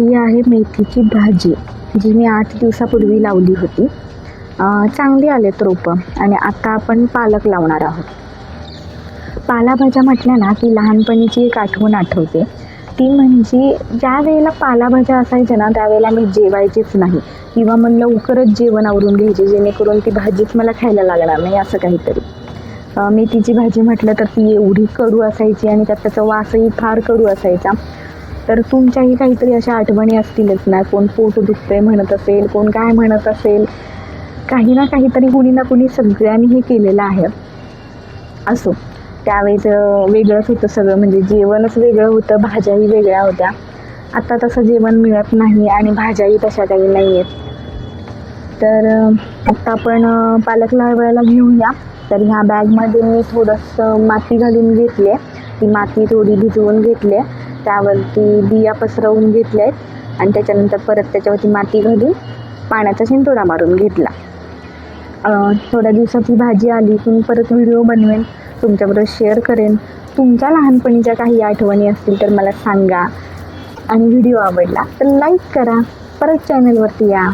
ही आहे मेथीची भाजी, जी मी 8 दिवसापूर्वी लावली होती. चांगली आलेत रोपं आणि आता आपण पालक लावणार आहोत. पालाभाज्या म्हटल्या ना की लहानपणीची एक आठवण आठवते. ती म्हणजे ज्या वेळेला पालाभाज्या असायच्या ना त्यावेळेला मी जेवायचीच नाही किंवा मग लवकरच जेवण आवरून घ्यायचे, जेणेकरून ती भाजीच मला खायला लागणार नाही असं काहीतरी. मेथीची भाजी म्हटलं तर ती एवढी कडू असायची आणि त्यात त्याचा वासही फार कडू असायचा. तर तुमच्याही काहीतरी अशा आठवणी असतीलच ना, कोण पोट दुखतंय म्हणत असेल, कोण काय म्हणत असेल, काही ना काहीतरी कुणी ना कुणी सगळ्यांनी हे केलेलं आहे. असो, त्यावेळेस वेगळंच होतं सगळं, म्हणजे जेवणच वेगळं होतं, भाज्याही वेगळ्या होत्या. आता तसं जेवण मिळत नाही आणि भाज्याही तशा काही नाही आहेत. तर आत्ता आपण पालक लावायला घेऊया. तर ह्या बॅगमध्ये मी थोडंसं माती घालून घेतली आहे. ती माती थोडी भिजवून घेतली आहे, त्यावरती बिया पसरवून घेतल्या आहेत आणि त्याच्यानंतर परत त्याच्यावरती माती घालून पाण्याचा शिंतोडा मारून घेतला. थोड्या दिवसात ही भाजी आली की मी परत व्हिडिओ बनवेन, तुमच्याबरोबर शेअर करेन. तुमच्या लहानपणीच्या काही आठवणी असतील तर मला सांगा आणि व्हिडिओ आवडला तर लाईक करा, परत चॅनलवरती या.